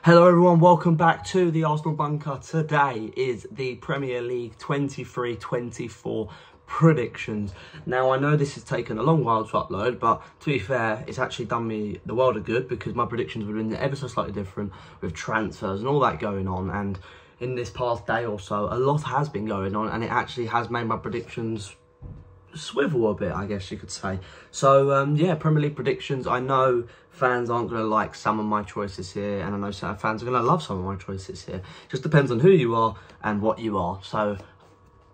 Hello everyone, welcome back to the Arsenal Bunker. Today is the Premier League 23-24 predictions. Now I know this has taken a long while to upload, but to be fair, it's actually done me the world of good because my predictions would have been ever so slightly different with transfers and all that going on. And in this past day or so, a lot has been going on and it actually has made my predictions swivel a bit, I guess you could say. So yeah, Premier League predictions. I know fans aren't going to like some of my choices here, and I know some fans are going to love some of my choices here. Just depends on who you are and what you are. So,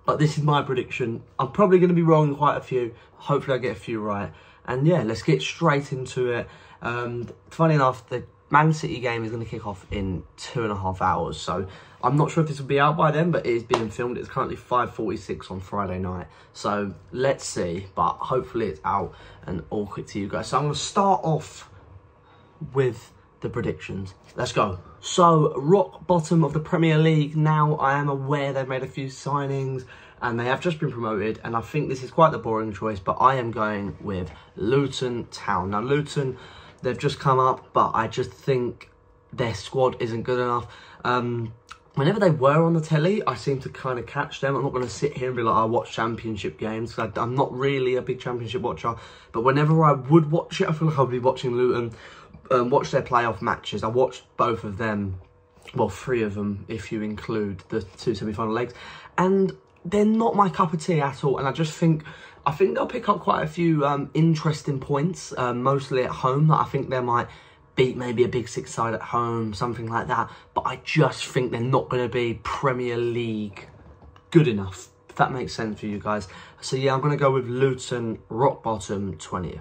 but this is my prediction. I'm probably going to be wrong in quite a few. Hopefully I get a few right. And yeah, let's get straight into it. Funny enough, the Man City game is going to kick off in 2.5 hours. So I'm not sure if this will be out by then, but it is being filmed. It's currently 5:46 on Friday night. So let's see, but hopefully it's out and all quick to you guys. So I'm going to start off with the predictions. Let's go. So rock bottom of the Premier League. Now I am aware they've made a few signings and they have just been promoted, and I think this is quite the boring choice, but I am going with Luton Town. Now Luton, they've just come up, but I just think their squad isn't good enough. Whenever they were on the telly, I seem to kind of catch them. I'm not going to sit here and be like, I watch championship games, because I'm not really a big championship watcher. But whenever I would watch it, I feel like I would be watching Luton, watch their playoff matches. I watched both of them, well, 3 of them, if you include the 2 semi-final legs. And they're not my cup of tea at all. And I think they'll pick up quite a few interesting points, mostly at home. I think they might beat maybe a big 6 side at home, something like that. But I just think they're not going to be Premier League good enough, if that makes sense for you guys. So yeah, I'm going to go with Luton, rock bottom, 20th.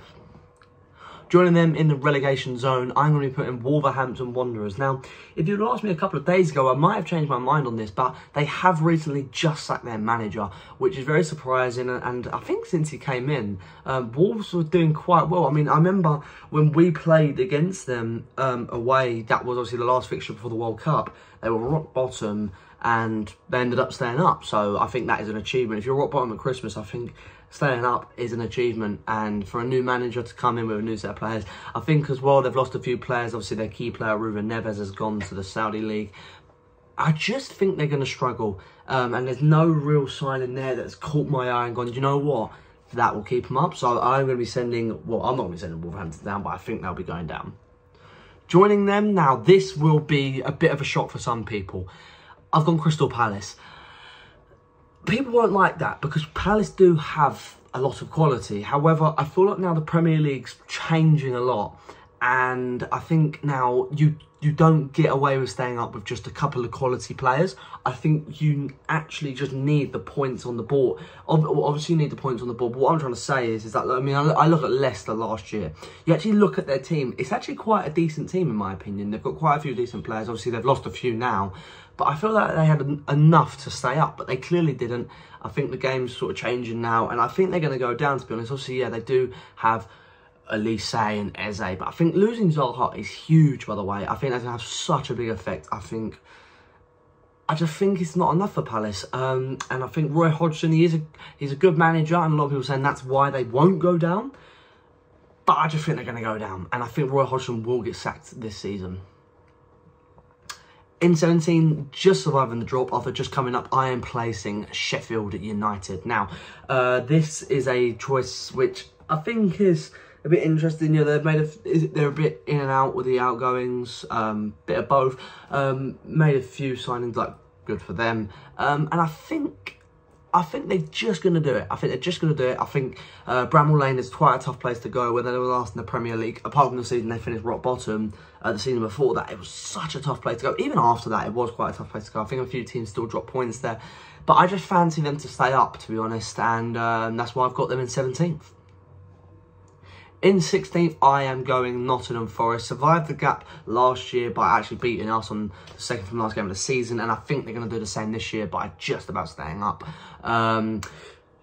Joining them in the relegation zone, I'm going to be putting Wolverhampton Wanderers. Now, if you'd asked me a couple of days ago, I might have changed my mind on this, but they have recently just sacked their manager, which is very surprising. And I think since he came in, Wolves were doing quite well. I mean, I remember when we played against them away, that was obviously the last fixture before the World Cup. They were rock bottom and they ended up staying up. So I think that is an achievement. If you're rock bottom at Christmas, I think staying up is an achievement, and for a new manager to come in with a new set of players, I think as well they've lost a few players. Obviously their key player Ruben Neves has gone to the Saudi League. I just think they're going to struggle, and there's no real sign in there that's caught my eye and gone, you know what, that will keep them up. So I'm going to be sending, well, I'm not going to be sending Wolverhampton down, but I think they'll be going down. Joining them, now this will be a bit of a shock for some people. I've gone Crystal Palace. People won't like that because Palace do have a lot of quality. However, I feel like now the Premier League's changing a lot, and I think now you don't get away with staying up with just a couple of quality players. I think you actually just need the points on the board. Obviously, you need the points on the board, but what I'm trying to say is that, I mean, I look at Leicester last year. You actually look at their team. It's actually quite a decent team, in my opinion. They've got quite a few decent players. Obviously, they've lost a few now, but I feel like they had enough to stay up, but they clearly didn't. I think the game's sort of changing now, and I think they're going to go down, to be honest. Obviously, yeah, they do have Elise and Eze, but I think losing Zaha is huge, by the way. I think that's going to have such a big effect. I just think it's not enough for Palace. And I think Roy Hodgson, he's a good manager, and a lot of people are saying that's why they won't go down. But I just think they're going to go down, and I think Roy Hodgson will get sacked this season. In 17, just surviving the drop after just coming up, I am placing Sheffield United. Now, this is a choice which I think is a bit interesting. You know, they're a bit in and out with the outgoings, bit of both. Made a few signings, like, good for them. And I think they're just going to do it. I think Bramall Lane is quite a tough place to go, where they were last in the Premier League. Apart from the season they finished rock bottom, the season before that, it was such a tough place to go. Even after that, it was quite a tough place to go. I think a few teams still dropped points there. But I just fancy them to stay up, to be honest, and that's why I've got them in 17th. In 16th, I am going Nottingham Forest. Survived the gap last year by actually beating us on the second from last game of the season, and I think they're going to do the same this year, by just about staying up.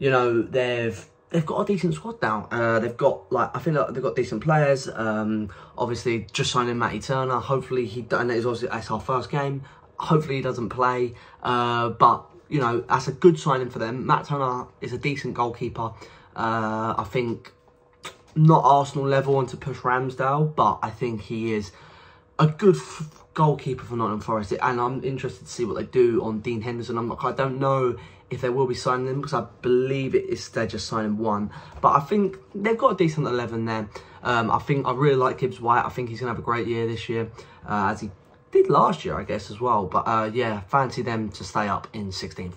You know, they've got a decent squad now. They've got, like, I feel like they've got decent players. Obviously, just signing Matty Turner. Hopefully and it's our first game. Hopefully he doesn't play. But you know, that's a good signing for them. Matt Turner is a decent goalkeeper. I think not Arsenal level and to push Ramsdale, but I think he is a good goalkeeper for Nottingham Forest, and I'm interested to see what they do on Dean Henderson. I don't know if they will be signing him, because I believe they're just signing one. But I think they've got a decent 11 there. I really like Gibbs White. I think he's going to have a great year this year, as he did last year, I guess, as well. But yeah, fancy them to stay up in 16th.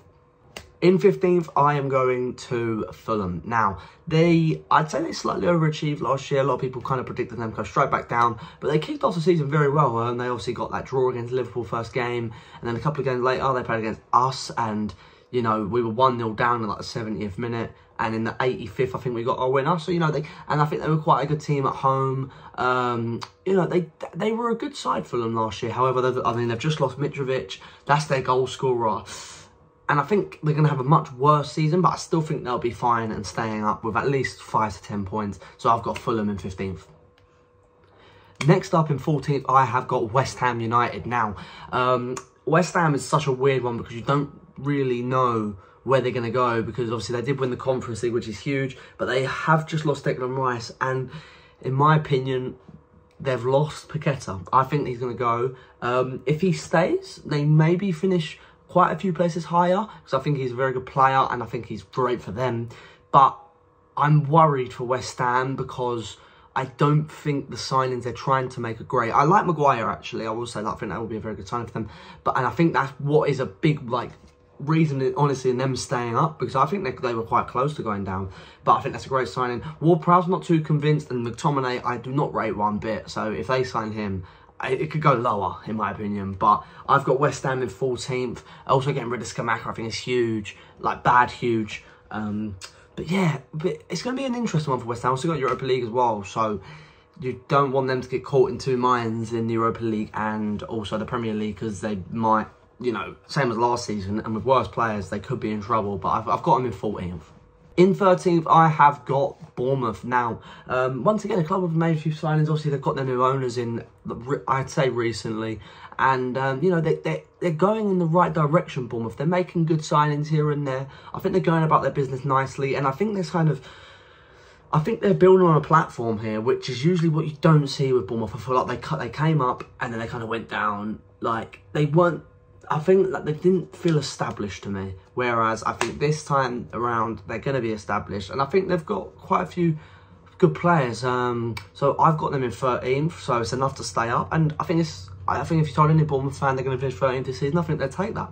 In 15th, I am going to Fulham. Now, I'd say they slightly overachieved last year. A lot of people kind of predicted them to go straight back down, but they kicked off the season very well. And they obviously got that draw against Liverpool first game, and then a couple of games later, they played against us, and you know, we were 1-0 down in like the 70th minute, and in the 85th, I think we got our winner. So, you know, I think they were quite a good team at home. You know, they were a good side for them last year. However, they've just lost Mitrovic. That's their goal scorer. And I think they're going to have a much worse season, but I still think they'll be fine and staying up with at least 5 to 10 points. So I've got Fulham in 15th. Next up in 14th, I have got West Ham United. Now, West Ham is such a weird one because you don't really know where they're going to go, because obviously they did win the Conference League, which is huge, but they have just lost Declan Rice, and in my opinion, they've lost Paqueta. I think he's going to go. If he stays, they maybe finish quite a few places higher, because I think he's a very good player, and I think he's great for them. But I'm worried for West Ham, because I don't think the signings they're trying to make are great. I like Maguire, actually. I will say that. I think that will be a very good signing for them. And I think that's what is a big, reason, honestly, in them staying up, because I think they were quite close to going down. But I think that's a great signing. Ward-Prowse's not too convinced, and McTominay I do not rate one bit. So if they sign him, it could go lower, in my opinion. But I've got West Ham in 14th. Also getting rid of Scamacca, I think is huge. Huge. But yeah, it's going to be an interesting one for West Ham. Also got Europa League as well. So you don't want them to get caught in two minds in the Europa League and also the Premier League, because they might, you know, same as last season, and with worse players, they could be in trouble. But I've got them in 14th. In 13th, I have got Bournemouth. Now, once again, a club have made a few signings. Obviously, they've got their new owners in, I'd say, recently. And, you know, they're going in the right direction, Bournemouth. They're making good signings here and there. I think they're going about their business nicely. And I think there's I think they're building on a platform here, which is usually what you don't see with Bournemouth. I feel like they came up and then they kind of went down. They weren't, I think they didn't feel established to me. Whereas I think this time around, they're going to be established. And I think they've got quite a few good players. So I've got them in 13th. So it's enough to stay up. And I think if you told any Bournemouth fan they're going to finish 13th this season, I think they'd take that.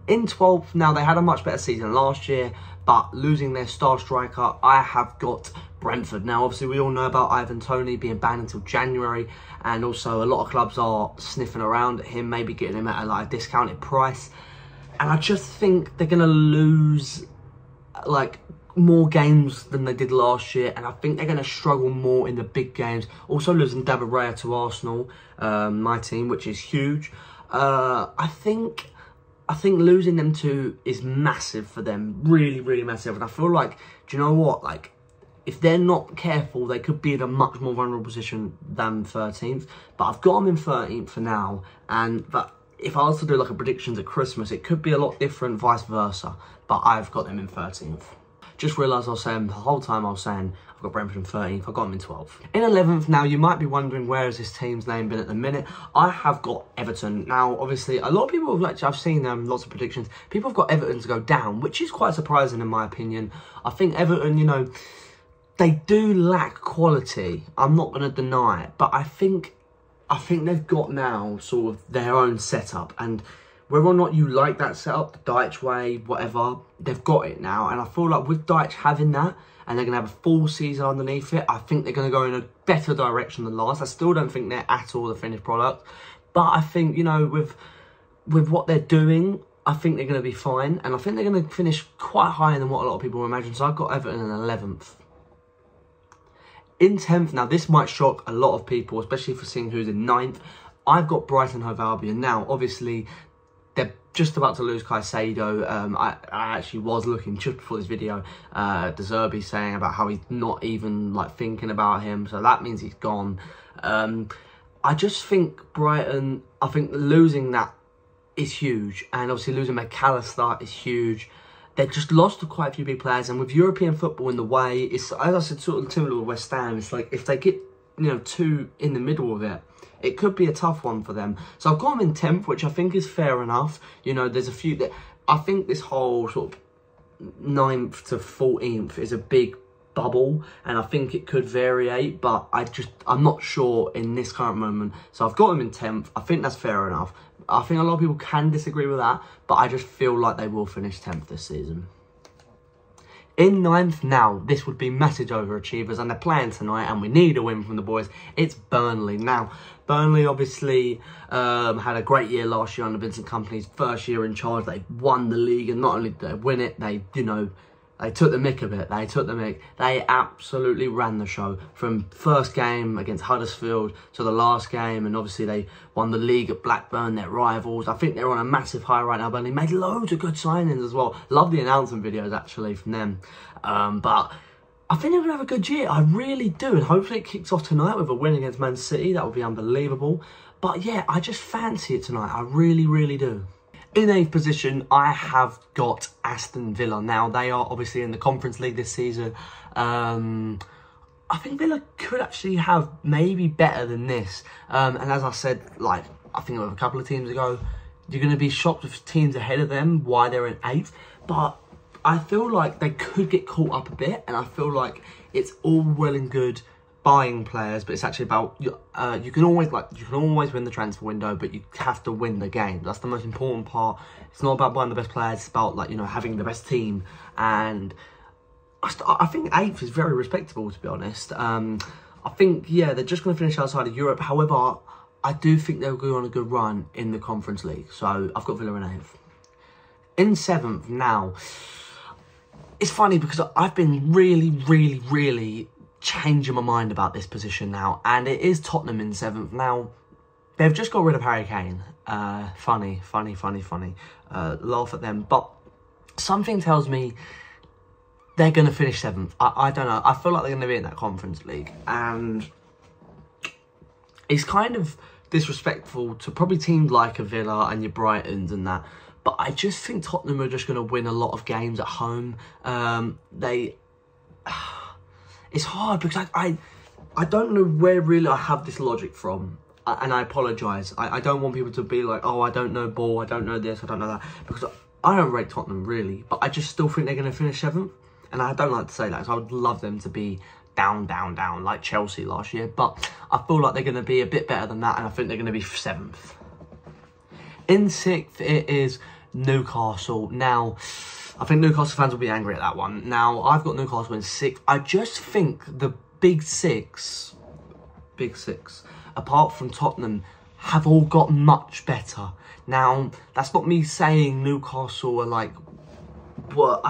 In 12th, now they had a much better season last year, but losing their star striker, I have got Brentford. Now, obviously, we all know about Ivan Toney being banned until January, and also a lot of clubs are sniffing around at him, maybe getting him at a discounted price. And I just think they're going to lose more games than they did last year, and I think they're going to struggle more in the big games. Also losing David Raya to Arsenal, my team, which is huge. I think losing them two is massive for them. Really, really massive. And I feel like, do you know what? If they're not careful, they could be in a much more vulnerable position than 13th. But I've got them in 13th for now. But if I was to do a predictions at Christmas, it could be a lot different, vice versa. But I've got them in 13th. Just realised I was saying, the whole time I was saying, I've got Brentford in 13th, I've got them in 12th. In 11th, now you might be wondering where has this team's name been at the minute. I have got Everton. Now, obviously, a lot of people have I've seen lots of predictions. People have got Everton to go down, which is quite surprising in my opinion. I think Everton, you know, they do lack quality. I'm not going to deny it, but I think they've got now sort of their own setup, and whether or not you like that setup, the Dyche way, whatever, they've got it now. And I feel like with Dyche having that, and they're going to have a full season underneath it, I think they're going to go in a better direction than last. I still don't think they're at all the finished product. But I think, you know, with what they're doing, I think they're going to be fine. And I think they're going to finish quite higher than what a lot of people imagine. So I've got Everton in 11th. In 10th, now this might shock a lot of people, especially for seeing who's in 9th. I've got Brighton Hove Albion. Now, obviously, they're just about to lose Caicedo. I actually was looking just before this video, De Zerbi saying about how he's not even thinking about him, so that means he's gone. I just think Brighton, I think losing that is huge, and obviously losing McAllister is huge. They've just lost quite a few big players, and with European football in the way, it's, as I said, sort of similar with West Ham. It's if they get, you know, two in the middle of it, it could be a tough one for them. So I've got them in 10th, which I think is fair enough. You know, there's a few that I think this whole sort of 9th to 14th is a big bubble, and I think it could variate, but I'm not sure in this current moment. So I've got them in 10th. I think that's fair enough. I think a lot of people can disagree with that, but I just feel like they will finish 10th this season. In 9th now, this would be massive overachievers, and they're playing tonight, and we need a win from the boys. It's Burnley. Now, Burnley obviously had a great year last year under Vincent Kompany's first year in charge. They won the league, and not only did they win it, they, you know, they took the mick of it. They took the mick. They absolutely ran the show from first game against Huddersfield to the last game. And obviously they won the league at Blackburn, their rivals. I think they're on a massive high right now. Burnley made loads of good signings as well. Love the announcement videos actually from them. But I think they're going to have a good year. I really do. And hopefully it kicks off tonight with a win against Man City. That would be unbelievable. But yeah, I just fancy it tonight. I really, really do. In 8th position, I have got Aston Villa. Now, they are obviously in the Conference League this season. I think Villa could actually have maybe better than this. And as I said, like, I think a couple of teams ago, you're going to be shocked with teams ahead of them, why they're in 8th. But I feel like they could get caught up a bit. And I feel like it's all well and good buying players, but it's actually about you can always win the transfer window, but you have to win the game. That's the most important part. It's not about buying the best players, it's about, like, you know, having the best team. And I think 8th is very respectable, to be honest. I think, yeah, they're just going to finish outside of Europe. However, I do think they'll go on a good run in the Conference League. So I've got Villa in 8th. In 7th now, it's funny because I've been really changing my mind about this position now, and it is Tottenham in 7th. Now, they've just got rid of Harry Kane. Funny. Laugh at them, but something tells me they're going to finish 7th. I don't know. I feel like they're going to be in that Conference League, and it's kind of disrespectful to probably teams like a Villa and your Brightons and that, but I just think Tottenham are just going to win a lot of games at home. It's hard because I don't know where really I have this logic from, and I apologise. I don't want people to be like, oh, I don't know ball, I don't know this, I don't know that, because I don't rate Tottenham really, but I just still think they're going to finish 7th, and I don't like to say that, so I would love them to be down, like Chelsea last year, but I feel like they're going to be a bit better than that, and I think they're going to be 7th. In 6th, it is Newcastle. Now, I think Newcastle fans will be angry at that one. Now, I've got Newcastle in 6th. I just think the big six, apart from Tottenham, have all got much better. Now, that's not me saying Newcastle are like, well,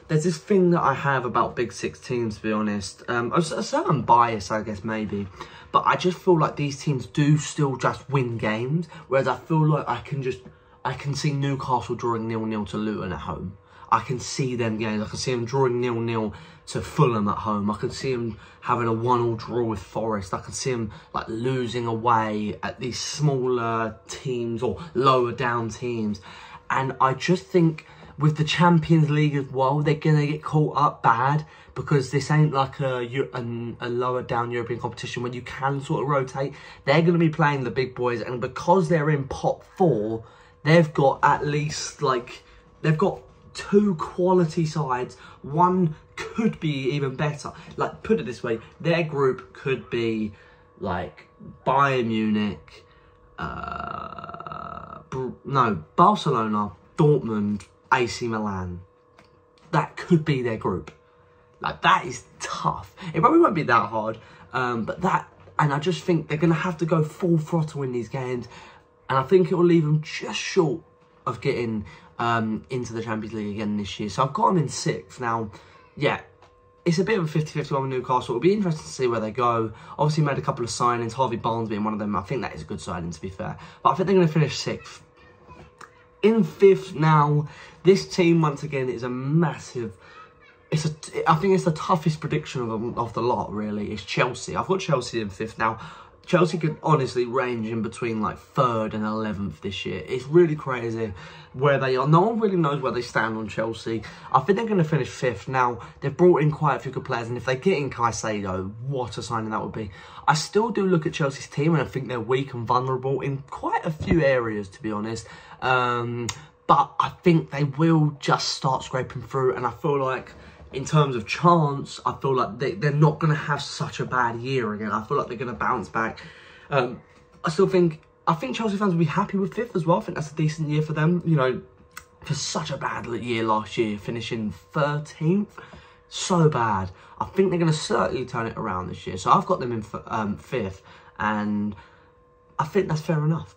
there's this thing that I have about big 6 teams, to be honest. A certain bias, I guess, maybe. But I just feel like these teams do still just win games. Whereas I feel like I can see Newcastle drawing 0-0 to Luton at home. I can see them games. I can see them drawing 0-0 to Fulham at home. I can see them having a 1-1 draw with Forest. I can see them like losing away at these smaller teams or lower down teams. And I just think with the Champions League as well, they're going to get caught up bad, because this ain't like a lower down European competition where you can sort of rotate. They're going to be playing the big boys, and because they're in pot 4, they've got at least like, they've got 2 quality sides. One could be even better. Like, put it this way, their group could be like Bayern Munich, Barcelona, Dortmund, AC Milan. That could be their group. Like, that is tough. It probably won't be that hard, but that, and I just think they're going to have to go full throttle in these games, and I think it will leave them just short of getting into the Champions League again this year. So I've got them in 6th. Now, yeah, it's a bit of a 50-50 one with Newcastle. It'll be interesting to see where they go. Obviously made a couple of signings, Harvey Barnes being one of them. I think that is a good signing, to be fair. But I think they're going to finish 6th. In 5th now, this team, once again, is a massive... I think it's the toughest prediction of the lot, really. It's Chelsea. I've got Chelsea in 5th now. Chelsea could honestly range in between like 3rd and 11th this year. It's really crazy where they are. No one really knows where they stand on Chelsea. I think they're going to finish 5th. Now, they've brought in quite a few good players, and if they get in Caicedo, what a signing that would be. I still do look at Chelsea's team, and I think they're weak and vulnerable in quite a few areas, to be honest. But I think they will just start scraping through, and I feel like in terms of chance, I feel like they're not going to have such a bad year again. I feel like they're going to bounce back. I think Chelsea fans will be happy with 5th as well. I think that's a decent year for them. You know, for such a bad year last year, finishing 13th, so bad. I think they're going to certainly turn it around this year. So I've got them in 5th, and I think that's fair enough.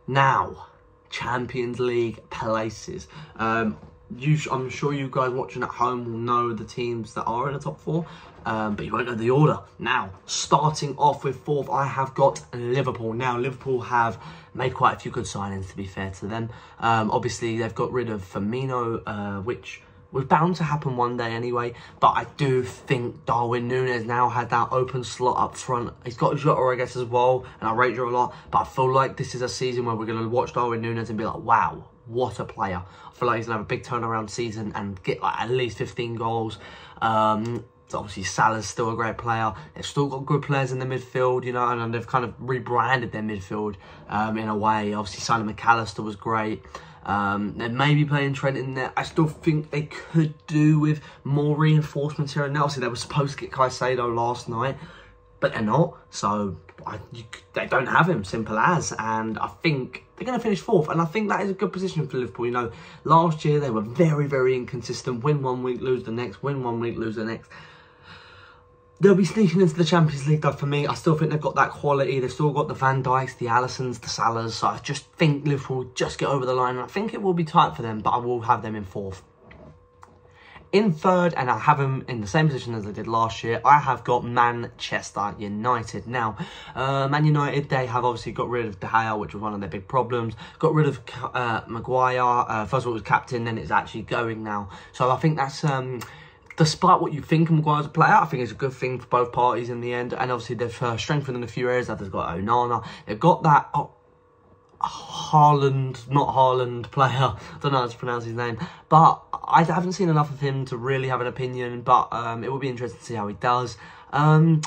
Now, Champions League places. I'm sure you guys watching at home will know the teams that are in the top 4, but you won't know the order. Now, starting off with 4th, I have got Liverpool. Now, Liverpool have made quite a few good signings, to be fair to them. Obviously, they've got rid of Firmino, which was bound to happen one day anyway, but I do think Darwin Núñez now had that open slot up front. He's got Jota, I guess, as well, and I rate Jota a lot, but I feel like this is a season where we're going to watch Darwin Núñez and be like, wow, what a player. I feel like he's going to have a big turnaround season and get like at least 15 goals. So obviously Salah's still a great player. They've still got good players in the midfield, you know, and they've kind of rebranded their midfield in a way. Obviously Simon McAllister was great. They may be playing Trent in there. I still think they could do with more reinforcements here and now. Obviously they were supposed to get Caicedo last night, but they're not. So they don't have him, simple as. And I think they're going to finish 4th. And I think that is a good position for Liverpool. You know, last year they were very, very inconsistent. Win one week, lose the next. Win one week, lose the next. They'll be sneaking into the Champions League, though, for me. I still think they've got that quality. They've still got the Van Dijks, the Alissons, the Salahs. So I just think Liverpool will just get over the line. And I think it will be tight for them, but I will have them in 4th. In 3rd, and I have them in the same position as I did last year, I have got Manchester United. Now, Man United, they have obviously got rid of De Gea, which was one of their big problems. Got rid of Maguire. First of all, it was captain, then it's actually going now. So I think that's, despite what you think Maguire's a player, I think it's a good thing for both parties in the end. And obviously, they've strengthened in a few areas. They've got Onana. They've got that Haaland player. I don't know how to pronounce his name, but I haven't seen enough of him to really have an opinion, but it will be interesting to see how he does. I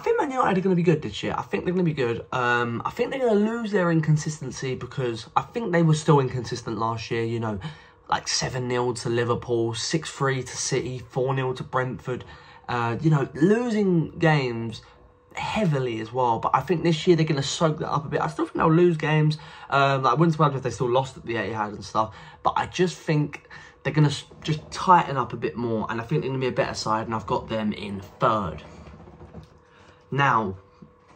think Man United are going to be good this year. I think they're going to be good. I think they're going to lose their inconsistency because I think they were still inconsistent last year, you know, like 7-0 to Liverpool, 6-3 to City, 4-0 to Brentford. You know, losing games heavily as well, but I think this year they're going to soak that up a bit. I still think they'll lose games. Like, I wouldn't surprise me if they still lost at the Etihad and stuff, but I just think they're going to just tighten up a bit more, and I think they're going to be a better side, and I've got them in 3rd. Now,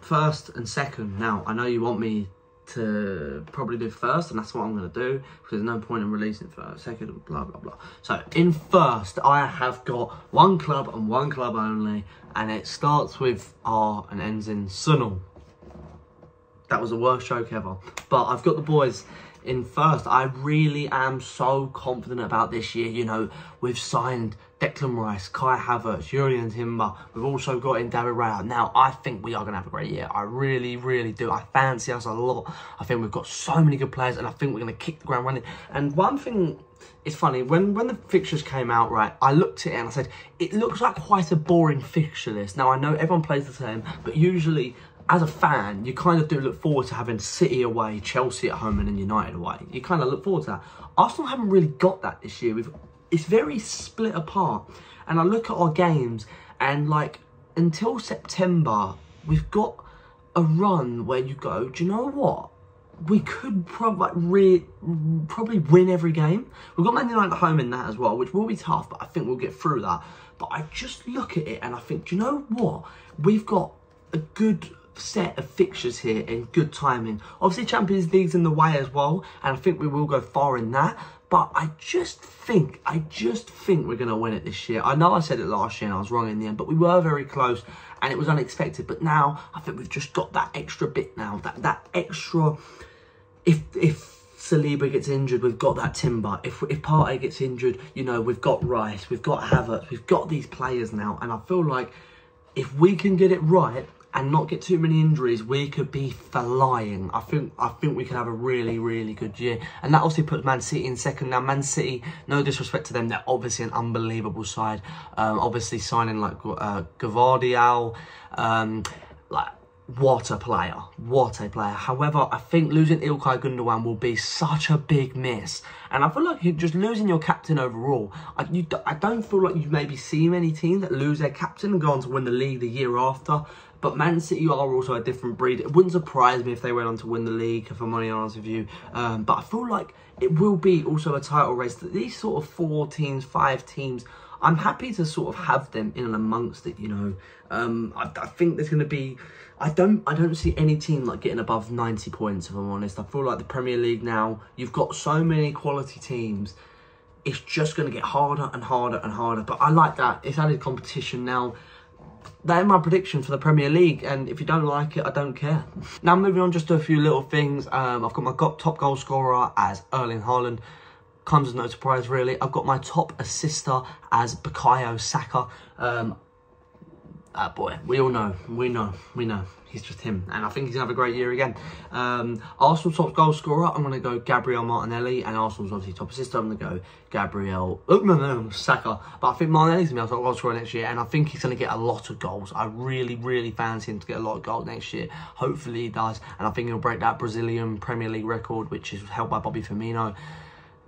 1st and 2nd. Now, I know you want me to probably do 1st, and that's what I'm going to do, because there's no point in releasing 1st, 2nd, blah, blah, blah. So, in 1st, I have got one club and one club only, and it starts with R and ends in Sunil. That was the worst joke ever. But I've got the boys in 1st. I really am so confident about this year. You know, we've signed Declan Rice, Kai Havertz, Jurrien Timber. We've also got in David Raya. Now, I think we are going to have a great year. I really, really do. I fancy us a lot. I think we've got so many good players, and I think we're going to kick the ground running. And one thing, it's funny, when the fixtures came out, right, I looked at it and I said, it looks like quite a boring fixture list. Now, I know everyone plays the same, but usually, as a fan, you kind of do look forward to having City away, Chelsea at home, and then United away. You kind of look forward to that. Arsenal haven't really got that this year. It's very split apart. And I look at our games, and like, until September, we've got a run where you go, do you know what? We could probably win every game. We've got Man United at home in that as well, which will be tough, but I think we'll get through that. But I just look at it and I think, do you know what? We've got a good set of fixtures here in good timing. Obviously, Champions League's in the way as well, and I think we will go far in that. But I just think we're going to win it this year. I know I said it last year and I was wrong in the end, but we were very close and it was unexpected. But now I think we've just got that extra bit now, that extra. If Saliba gets injured, we've got that Timber. If Partey gets injured, you know, we've got Rice, we've got Havertz, we've got these players now. And I feel like if we can get it right and not get too many injuries, we could be flying. I think we could have a really, really good year. And that obviously puts Man City in second. Now, Man City, no disrespect to them, they're obviously an unbelievable side. Obviously signing like Gvardiol, like, what a player, what a player. However, I think losing Ilkay Gundogan will be such a big miss. And I feel like you're just losing your captain overall. I don't feel like you maybe see many teams that lose their captain and go on to win the league the year after. But Man City are also a different breed. It wouldn't surprise me if they went on to win the league, if I'm honest with you. But I feel like it will be also a title race. These sort of 4 teams, 5 teams, I'm happy to sort of have them in and amongst it, you know. I think there's going to be... I don't see any team like getting above 90 points, if I'm honest. I feel like the Premier League now, you've got so many quality teams. It's just going to get harder and harder and harder. But I like that. It's added competition now. That is my prediction for the Premier League, and if you don't like it, I don't care. Now, moving on just to a few little things. I've got my top goal scorer as Erling Haaland. Comes as no surprise, really. I've got my top assister as Bukayo Saka. Boy, we all know. We know. He's just him. And I think he's going to have a great year again. Arsenal top goal scorer, I'm going to go Gabriel Martinelli. And Arsenal's obviously top assist, I'm going to go Gabriel... Oh, no, Saka. But I think Martinelli's going to be our top goal scorer next year. And I think he's going to get a lot of goals. I really, really fancy him to get a lot of goals next year. Hopefully he does. And I think he'll break that Brazilian Premier League record, which is held by Bobby Firmino.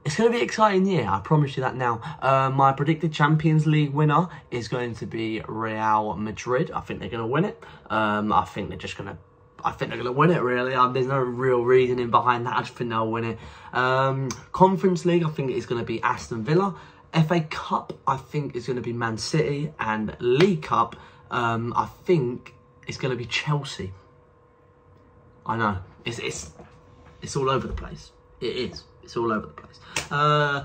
It's going to be an exciting year, I promise you that now. My predicted Champions League winner is going to be Real Madrid. I think they're going to win it. I think they're going to win it, really. There's no real reasoning behind that. I just think they'll win it. Conference League, I think it's going to be Aston Villa. FA Cup, I think it's going to be Man City. And League Cup, I think it's going to be Chelsea. I know. It's all over the place. It is. It's all over the place. Who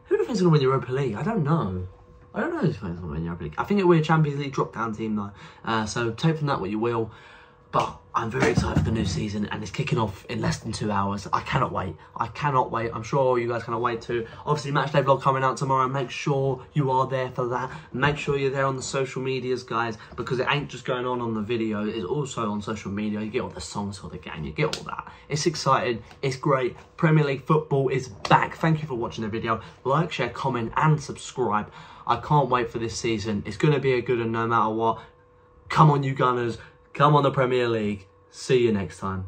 do you think is going to win the Europa League? I don't know. I don't know who's going to win the Europa League. I think it'll be a Champions League drop-down team, though. So take from that what you will. But I'm very excited for the new season, and it's kicking off in less than 2 hours. I cannot wait. I cannot wait. I'm sure you guys cannot wait too. Obviously, Matchday vlog coming out tomorrow. Make sure you are there for that. Make sure you're there on the social medias, guys, because it ain't just going on the video. It's also on social media. You get all the songs for the game. You get all that. It's exciting. It's great. Premier League football is back. Thank you for watching the video. Like, share, comment, and subscribe. I can't wait for this season. It's going to be a good one no matter what. Come on, you Gunners. Come on, the Premier League. See you next time.